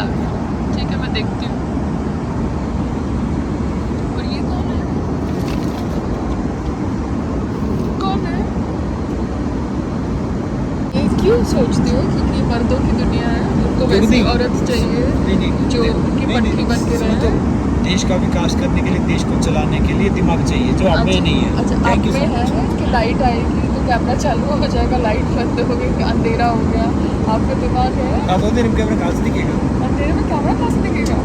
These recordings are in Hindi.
लग रहा है। ठीक है, मैं देखती हूँ। और ये कौन है? कौन है? ये क्यों सोचती हो? क्योंकि ये मर्दों की दुनिया है, उनको वैसी औरत चाहिए जो उनकी पट्टी बन के रहे। देश का विकास करने के लिए, देश को चलाने के लिए दिमाग चाहिए, जो अब में नहीं है। अच्छा, अब में है कि लाइट आएगी तो कैमरा चालू हो जाएगा, लाइट बंद हो गई, अंधेरा हो गया। आपका दिमाग है अंधेरे में कैमरा कहाँ से दिखेगा? अंधेरे में कैमरा कहाँ से दिखेगा?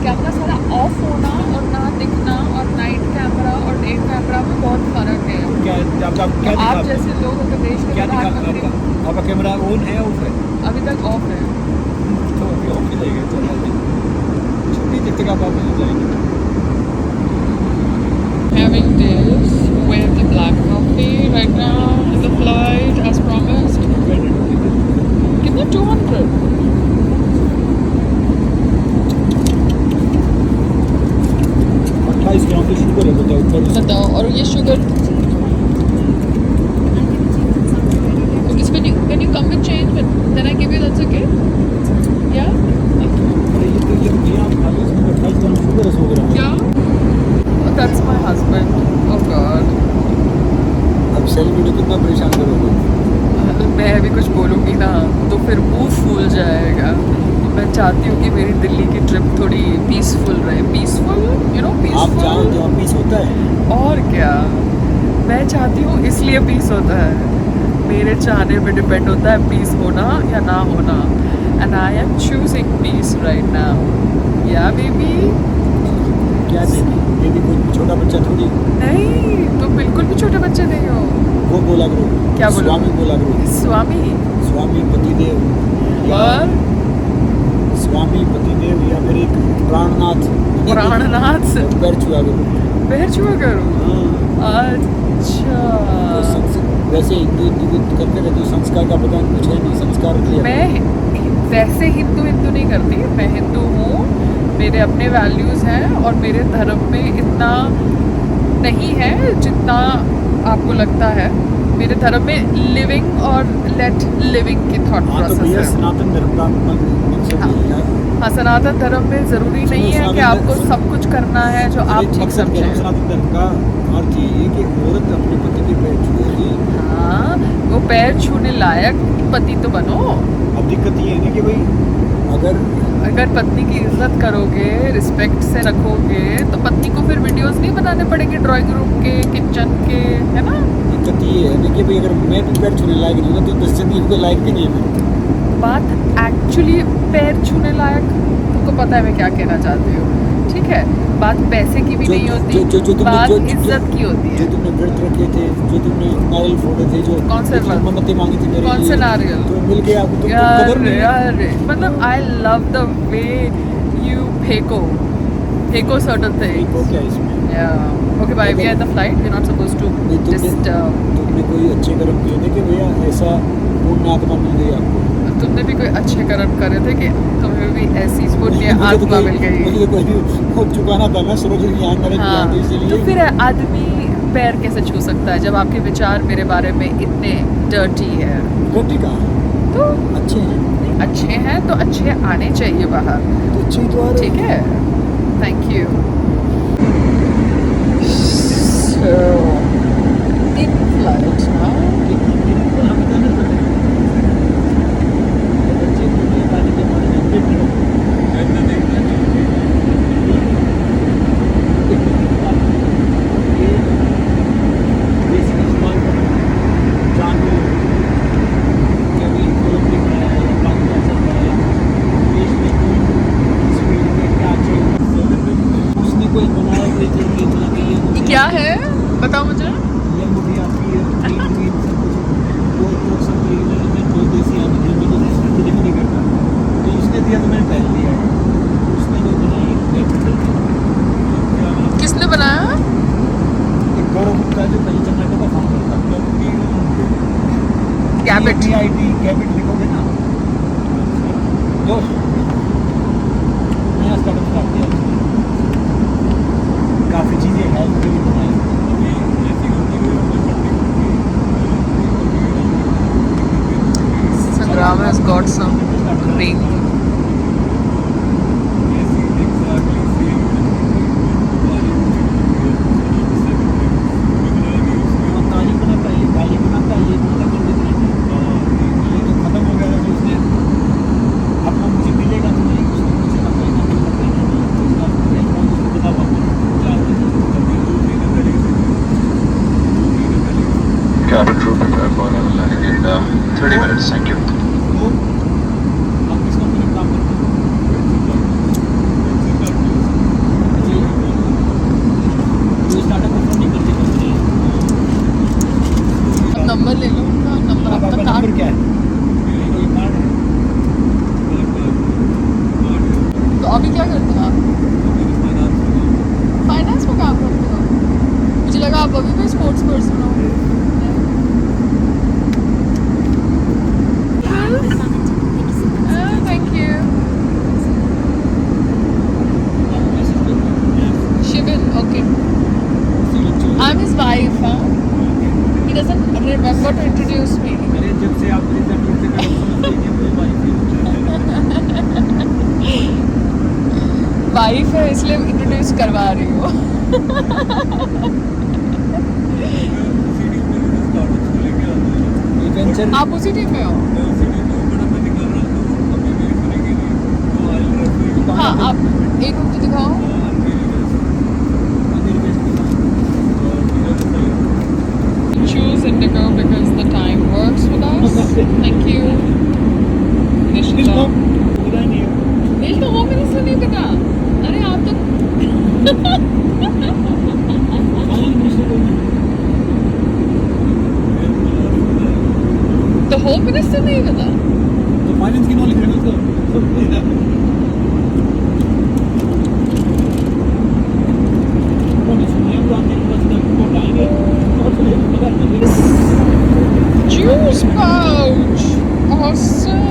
कैमरा सारा ऑफ होना और ना दिखना, और नाइट कैमरा और डे कैमरा में बहुत फर्क है। क्या आप जैसे लोग अगर देश के प्रधानमंत्री, आपका कैमरा ऑन है ऑफ है? अभी तक ऑफ है। तो अभी ऑफ ही रहेगा, तो छुट्टी जब तक आप वापस जाएंगे। Having this with the black coffee right now in the flight as promised. कितना 200? ग्राम की शुगर है, बताओ। और ये sugar because when you come with change, then I give you, that's okay? Yeah? क्या? Oh, that's my husband. Oh God. अब सेल्फी में कितना परेशान करोगे? मैं अभी कुछ बोलूँगी ना तो फिर मुंह फूल जाएगा। मैं चाहती हूँ कि मेरी दिल्ली की ट्रिप थोड़ी पीसफुल रहे। Peaceful, you know, peaceful. आप जाओ तो पीस होता है। और क्या, मैं चाहती हूँ, इसलिए पीस होता है। मेरे चाहने पे डिपेंड होता है पीस होना या ना होना। And I am choosing peace right now. Yeah baby. क्या बेबी? कोई छोटा बच्चा थोड़ी। नहीं, तुम बिल्कुल भी छोटे बच्चे नहीं हो। वो बोला करो। क्या बोलो? स्वामी बोला करो। स्वामी? स्वामी पतिदेव। और स्वामी पतिदेव या फिर एक प्राणनाथ। प्राणनाथ से पैर छुआ करो। पैर छुआ करो? अच्छा। तो वैसे हिंदू करते रहते हो, संस्कार का पता कुछ है नहीं, संस्कार लिया। मैं वैसे हिंदू नहीं करती। मैं हिंदू हूँ, मेरे अपने वैल्यूज़ हैं, और मेरे धर्म में इतना नहीं है जितना आपको लगता है। मेरे धर्म में लिविंग और लेट लिविंग की थॉट प्रोसेस है। सनातन धर्म का हाँ, सनातन धर्म में ज़रूरी नहीं है कि आपको सब कुछ करना है जो आप ठीक समझें। सनातन धर्म का अर्थ ये कि औरत अपने पति के पैर छुएगी। हाँ, वो पैर छूने लायक पति तो बनो। अब दिक्कत ये है ना कि भाई अगर पत्नी की इज्जत करोगे, रिस्पेक्ट से रखोगे, तो पत्नी को फिर वीडियोस नहीं बनाने पड़ेंगे ड्राइंग रूम के, किचन के, है ना? दिक्कत ये है ना कि भाई अगर मैं भी पैर छूने लायक नहीं हूँ तो 10 जन को लायक भी नहीं है। बात एक्चुअली पैर छूने लायक, तुमको पता है मैं क्या कहना चाहती हूँ, ठीक है? बात पैसे की भी नहीं होती, बात इज्जत की होती है। जो तुमने व्रत रखे थे, जो तुमने नारियल फोड़े थे, जो कौन से मन्नतें मांगी थी मेरे लिए, कौन से नारियल? तो मिल गया आपको तो यार मतलब I love the way you फेको सर्टेन थिंग्स। वो क्या इसमें? Okay bye, we are the flight, we are not supposed to disturb. तुमने कोई अच्छे कर्म किए थे कि भैया ऐसा पुण्य आत्मा मिल गई आपको? तुमने भी कोई अच्छे कर्म करे थे कि तुम्हें भी ऐसी पुण्य आत्मा मिल गई? मुझे कोई खुद चुकाना था ना, सरोज यहाँ मेरे हाँ, इसलिए। तो फिर आदमी पैर कैसे छू सकता है जब आपके विचार मेरे बारे में इतने डर्टी है? डर्टी कहाँ? तो अच्छे हैं तो अच्छे आने चाहिए बाहर। तो अच्छे ही तो आ रहे। ठीक है, थैंक यू। इन फ्लाइट ना क्या है, बताओ मुझे। ये मूवी आपकी है, नहीं करता तो इसने दिया तो मैंने पहन लिया है। उसने जो बनाई, किसने बनाया? एक गौरव गुप्ता जो कहीं जमाटो का फाउंडर था, कैबिट कैबिट लिखोगे ना तो नया स्टार्टअप स्टार्ट किया। काफ़ी चीज़ें हेल्थ के लिए बनाई। Sangram has got some ring. and 30 minutes. Thank you. आप किस कंपनी में काम करते हो? जो स्टार्टअप को फंडिंग करती कंपनी अब नंबर ले लो उनका नंबर आपका आपका नंबर कार्ड क्या है? ये कार्ड है। तो अभी क्या करते हो आप फाइनेंस में काम करते हो मुझे लगा आप अभी भी स्पोर्ट्स पर्सन हो thank you Shivin okay I am his wife he doesn't remember to introduce me अरे जब से आप इतना दूर से कर समझते हैं कि मुझे वाइफ है इसलिए इंट्रोड्यूस करवा रही हो ये वेंचर आप उसी टीम में हो हाँ आप एक हफ्ते दिखाओ choose Indigo because the time works with us thank you Nishita mail तो वो मेरे से नहीं पता अरे आप तो तो होम मिनिस्टर नहीं पता तो फाइनेंस की नॉलेज है तो juice pouch awesome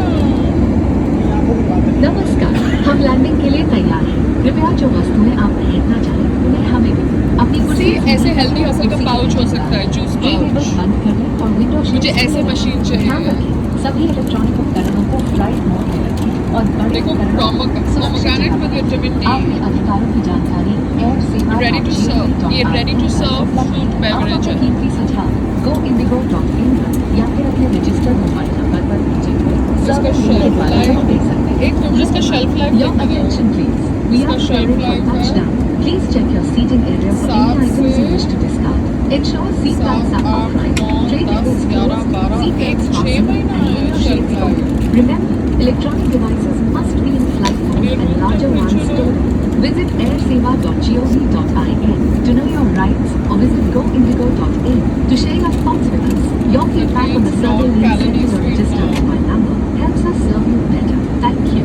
नमस्कार हम लैंडिंग के लिए तैयार हैं कृपया जो वस्तुएं आप खरीदना चाहें उन्हें हमें दें अपनी कुर्सी See, ऐसे healthy hustle का pouch हो सकता है, juice टेबल pouch। बंद कर लें और विंडो मुझे ऐसे मशीन चाहिए। ध्यान रखें सभी इलेक्ट्रॉनिक उपकरणों को फ्लाइट मोड में रखें और बड़े देखो उपकरणों को सुरक्षित pomegranate जगह with पर vitamin D। रखें। आपके अधिकारों की जानकारी एयर सेवा Ready to serve, ये ready to serve food beverage है। कीमती सुझाव goindigo.in पर या फिर अपने रजिस्टर्ड मोबाइल नंबर पर भेजे हुए इसका सर्वर लिंक के shelf द्वारा life- जवाब दे सकते हैं एक मिनट इसका shelf life Your कितना है? attention please. We इसका are shelf preparing for life है। touchdown. Please check your seating area for any 7 items you से wish to discard. Ensure seat backs are 7, 8, upright. 9, Tray 10, tables 11, closed. 12, Seat एक belts 6 fastened महीना and है window shelf shades life। open. Remember, electronic devices must be in flight mode ये and room larger ones temperature stored. Visit airseva.gov.in to know your rights or visit goindigo.in to share your thoughts with us. Your feedback on the survey link sent to the registered mobile number helps us serve you better. Thank you.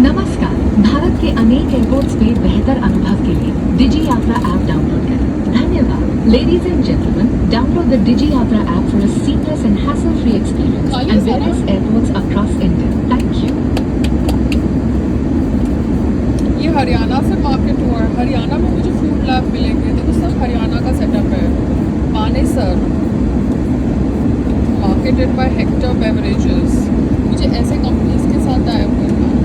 नमस्कार भारत के अनेक एयरपोर्ट्स पे बेहतर अनुभव के लिए डिजी यात्रा ऐप डाउनलोड करें धन्यवाद ladies and gentleman download the DigiYatra app for a seamless and hassle free experience खाली एट सारा? Various airports across India thank you ये हरियाणा से मार्केट हुआ है हरियाणा में मुझे फूड लैब मिलेंगे देखो सब हरियाणा का सेटअप है Manesar marketed bye Hector beverages मुझे ऐसे कंपनीज के साथ टाइप करना है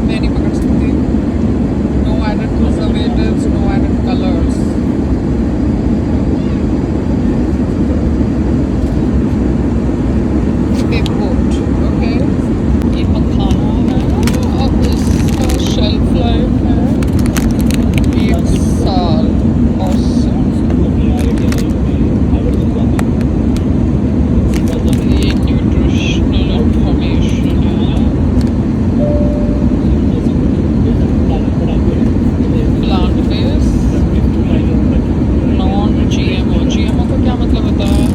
मैं नहीं पकड़ सकती no added preservatives no added colours paperboard okay ये मखाना है और इसका शेल्फ लाइफ है 1 साल awesome ये न्यूट्रिशनल इंफॉर्मेशन है plant based non GMO GMO का क्या मतलब होता है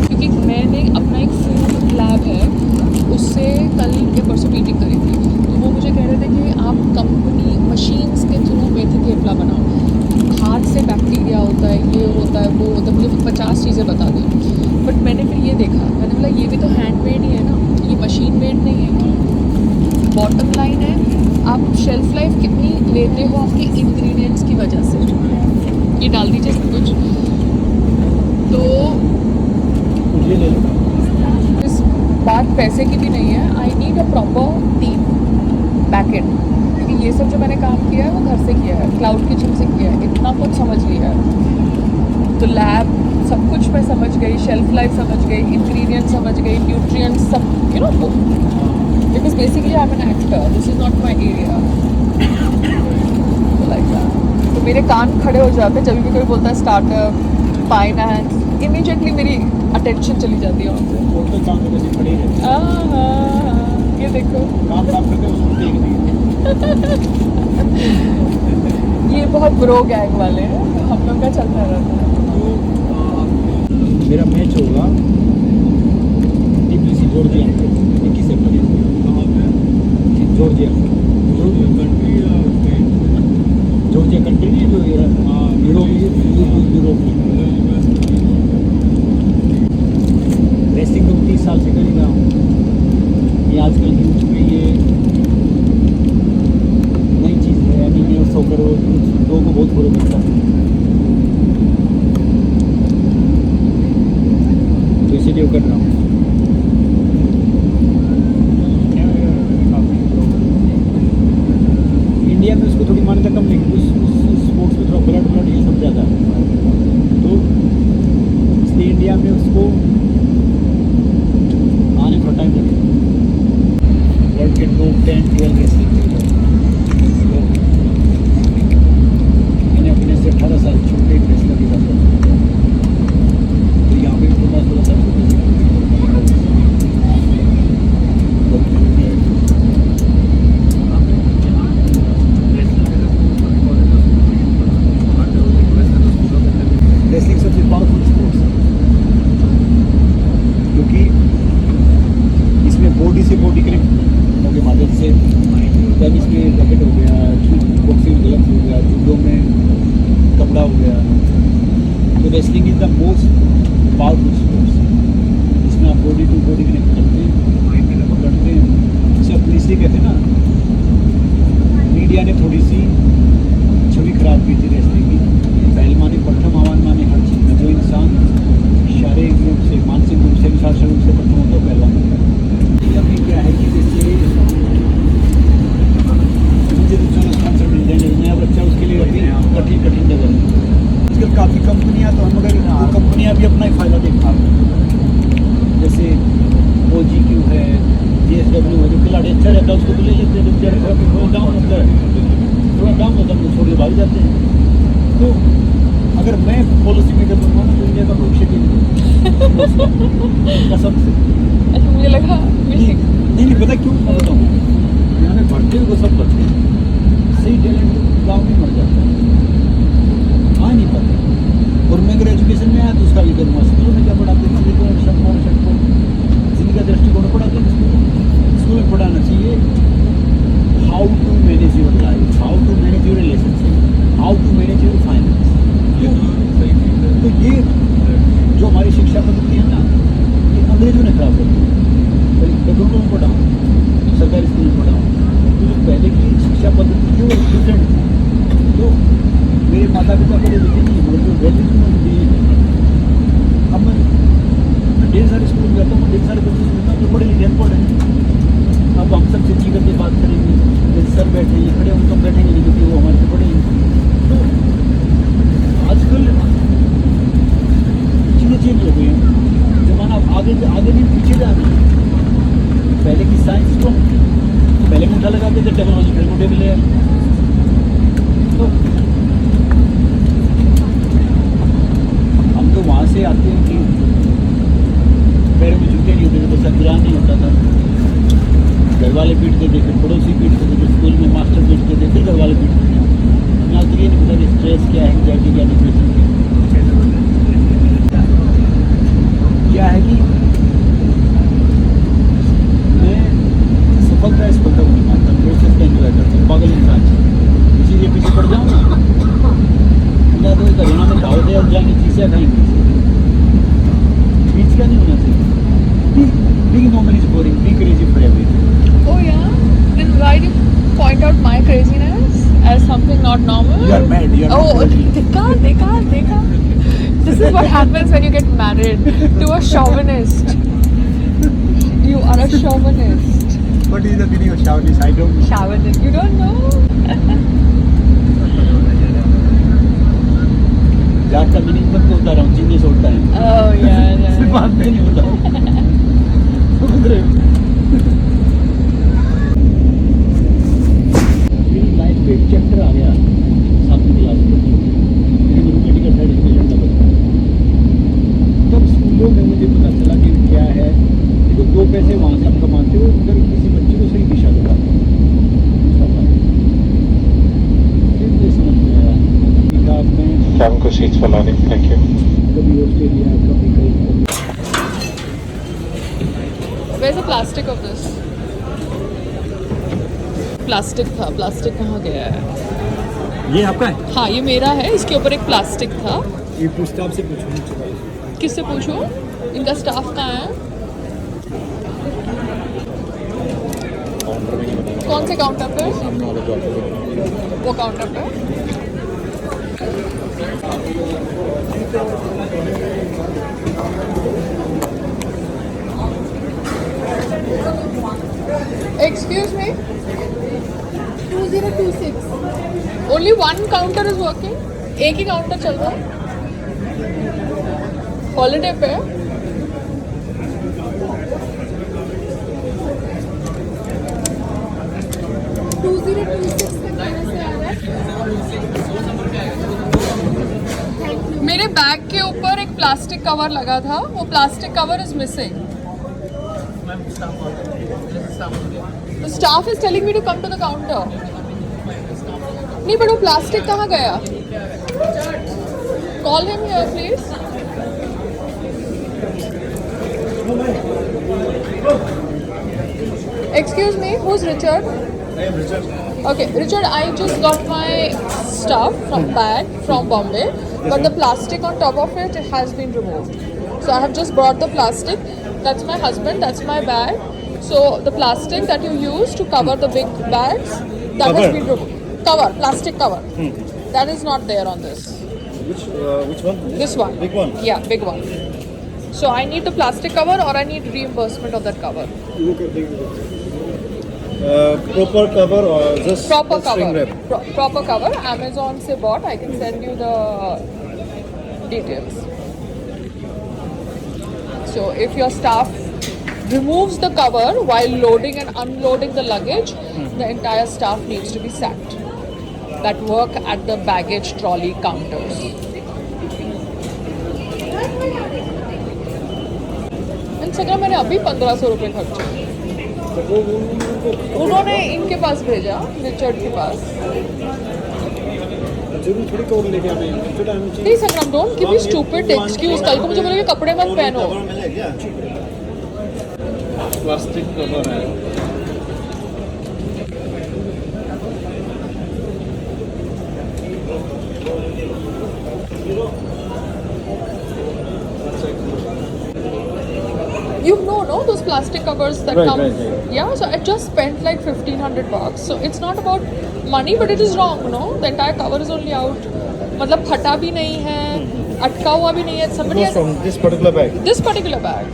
क्योंकि मैंने अपना एक फूड लैब है उससे कल या परसों मीटिंग करी थी तो वो मुझे कह रहे थे कि आप कंपनी मशीन्स के थ्रू मेथी थेपला बनाओ हाथ से बैक्टीरिया होता है ये होता है वो होता है मुझे 50 चीज़ें बता दी बट मैंने फिर ये देखा मैंने बोला ये भी तो हैंडमेड ही है ना ये मशीन मेड नहीं है बॉटम लाइन है आप शेल्फ लाइफ कितनी लेते हो आपके इंग्रेडिएंट्स की वजह से ये डाल दीजिए सब कुछ तो ये ले लो इस बात पैसे की भी नहीं है I need a proper team backend क्योंकि ये सब जो मैंने काम किया है वो घर से किया है क्लाउड किचन से किया है इतना कुछ समझ लिया है तो लैब सब कुछ मैं समझ गई शेल्फ लाइफ समझ गई इंग्रेडिएंट समझ गई न्यूट्रिएंट्स सब you know because basically I am an actor this is not my area like that तो मेरे कान खड़े हो जाते हैं जब भी कोई बोलता है स्टार्टअप फाइनेंस, इमीडिएटली मेरी अटेंशन चली जाती है वहाँ पे। और तो काम करके खड़े ही रहते हैं। ये देखो, काम करके उसको देख नहीं ये बहुत ब्रो गैंग वाले हैं, हम लोग का चलता रहता है। तो मेरा मैच होगा टीपीसी जॉर्जिया 21 अप्रैल जॉर्जिया जॉर्जिया कंट्री नहीं जो यूरोप में रेसिंग तो 30 साल से कर ही रहा हूँ। ये आजकल यूथ में ये नई चीज़ है, एनीमे और सॉकर लोगों को बहुत फॉलो करता है, तो इसीलिए वो कर रहा हूँ। इंडिया में उसको थोड़ी मान्यता कम, लेकिन उस स्पोर्ट्स में थोड़ा ब्लड ये सब ज़्यादा है, तो इसलिए इंडिया में उसको आने थोड़ा टाइम लगेगा। वर्ल्ड के टॉप 10-12 रेसलिंग मैंने अपने से 18 साल छोटे एक रेसलर के साथ, तो यहाँ पे थोड़ा सा रेसलिंग सबसे पावरफुल स्पोर्ट्स है, क्योंकि इसमें बॉडी से बॉडी कनेक्ट के माध्यम से, टेनिस में रैकेट हो गया, बॉक्सिंग में ग्लव्स हो गया, जूडो में कपड़ा हो गया, तो wrestling is the most powerful sports. इसमें आप बॉडी टू बॉडी कनेक्ट करते हैं, पकड़ते हैं, इसे अपने इसलिए कहते हैं ना, मीडिया ने थोड़ी सी छवि खराब की थी रेसलिंग की, पहलवानी प्रथम आह्वान माने हर चीज़ में, जो इंसान शारीरिक रूप से, मानसिक रूप से, शारीरिक रूप से प्रथम होता है पहलवान होता है। अभी क्या है कि जैसे मुझे तो चलो स्पॉन्सर मिल जाएंगे, नया बच्चा उसके लिए अभी कठिन जगह है। आजकल काफ़ी कंपनियाँ, तो हम अगर वो कंपनियाँ भी अपना ही फ़ायदा देख पा रही हैं, जैसे OGQ है, GSW है, जो खिलाड़ी अच्छा रहता है उसको भी ले लेते हैं, थोड़ा डाउन होता है तो छोड़ के भाग जाते हैं। तो अगर मैं पॉलिसी मेकर बनूँ तो इंडिया का भविष्य के लिए कसम से। अच्छा, मुझे लगा नहीं पता क्यों मैं बताऊँ, यहाँ में बढ़ते हुए सब बढ़ते हैं, सही टैलेंट गाँव में मर जाता है, आ नहीं पाता। और मैं अगर एजुकेशन में आया तो उसका भी करूँगा, स्कूलों में क्या पढ़ाते हैं, जिनका दृष्टिकोण पढ़ाते हैं, स्कूल में पढ़ाना चाहिए how to manage your life, how to manage your relationship, how to manage your finance. तो ये जो हमारी शिक्षा पद्धति है ना, ये अंग्रेजों ने खराब कर दी। पेट्रोल में पढ़ा हूँ, सरकारी स्कूल में पढ़ा हूँ, तो जो पहले की शिक्षा पद्धति थी वो डिफरेंट थी। तो मेरे माता पिता पढ़े लिखे नहीं, मगर जो वैल्यूज उन्होंने दिए, अब मैं ढेर सारे स्कूल में जाता हूँ, ढेर सारे बच्चे सुनता हूँ जो पढ़े लिखे पढ़े। अब हम सब चिट्ठी करके बात करेंगे, जैसे सर बैठे हैं खड़े हम तो बैठेंगे नहीं, क्योंकि वो हमारे से पढ़ेंगे। तो आजकल चीज़ें चेंज हो गई हैं, जमाना आगे नहीं पीछे जा रही है। पहले की साइंस तो पहले मुठा लगाते थे, टेक्नोलॉजी फिर मुठे मिले। तो हम तो वहाँ से आते हैं कि पैरों में जूते नहीं होते थे, बस अभियान नहीं होता था, घर वाले पीटते थे, फिर पड़ोसी पीटते थे, फिर स्कूल में मास्टर पीटते थे, फिर घर वाले पीटते थे। मैं आज ये नहीं पता कि स्ट्रेस क्या है, एंग्जाइटी क्या, डिप्रेशन क्या है। कि मैं सफलता को नहीं मानता, प्रोसेस का एंजॉय करता हूँ, पागल इंसान इसीलिए पीछे पड़ जाऊँ ना, या तो एक हरियाणा में कहावत है, जाएंगे चीज़ें खाएंगे, बीच का नहीं होना चाहिए। Being normal is boring, be crazy for everything. Oh yeah? Then why do you point out my craziness as something not normal? You are mad, you are Oh, not dekha. This is what happens when you get married to a chauvinist. You are a chauvinist. What is the meaning of chauvinist? I don't know. Chauvinist. You don't know? Jat का मीनिंग तक तो बता रहा हूँ, जीनियस होता है। Oh yeah. सिर्फ बात में नहीं होता। मेरी लाइफ पे एक चैप्टर आ गया 7वीं क्लास में, मेरी मेडिकल साइड एजुकेशन का बच्चा, कैबिन को सीट्स पर लाने, थैंक यू। कभी ऑस्ट्रेलिया, कभी कहीं। Where's the plastic of this? Plastic था, प्लास्टिक कहाँ गया है? ये आपका है? हाँ ये मेरा है, इसके ऊपर एक प्लास्टिक था। ये स्टाफ से पूछो। किससे पूछूं? इनका स्टाफ कहाँ है? कौन से काउंटर पे? वो काउंटर पे? Excuse me? 2026. Only one counter is working? एक ही काउंटर चल रहा है? हॉलीडे पे? मेरे बैग के ऊपर एक प्लास्टिक कवर लगा था, वो plastic cover is missing. The staff is telling me to come to the counter. नहीं but वो प्लास्टिक कहाँ गया? Call him here please. Excuse me, who's Richard? I am Richard. Okay, Richard, I just got my stuff from bag from Bombay, but the plastic on top of it has been removed. So I have just brought the plastic. That's my husband. That's my bag. So the plastic that you use to cover the big bags, that has been removed. Cover, plastic cover. That is not there on this. Which one? This one. Big one. Yeah, big one. So I need the plastic cover, or I need reimbursement of that cover. Proper cover or just Proper string cover. wrap? Proper cover. Amazon se bought. I can send you the details. So if your staff removes the cover while loading and unloading the luggage, the entire staff needs to be sacked that work at the baggage trolley counters. इन सगरा मैंने अभी 1500 रुपये खर्चे। उन्होंने इनके पास भेजा, रिचर्ड के पास। जरूर थोड़ी कवर लेके आते हैं। नहीं संग्राम, don't give me stupid excuse. कल को मुझे बोलेंगे कपड़े मत पहनो। प्लास्टिक कवर है। You know, no, those plastic covers that Right, come. right. Yeah, so I just spent like 1500 bucks. So it's not about money, but it is wrong, no? The entire cover is only out. मतलब फटा भी नहीं है, अटका हुआ भी नहीं है. Somebody has From this particular bag. this particular bag.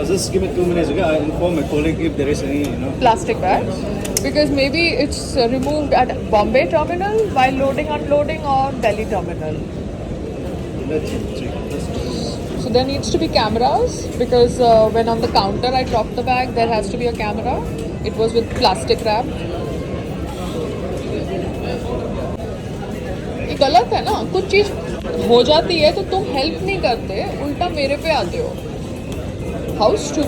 Just give me 2 minutes. Okay, I'll inform my colleague if there is any, Plastic bags. Because maybe it's removed at Bombay terminal while loading, unloading, or Delhi terminal. Let's check. So there needs to be cameras because when on the counter I dropped the bag, there has to be a camera. It was with plastic wrap. ये गलत है ना, कुछ चीज हो जाती है तो तुम हेल्प नहीं करते, उल्टा मेरे पे आते हो। How stupid.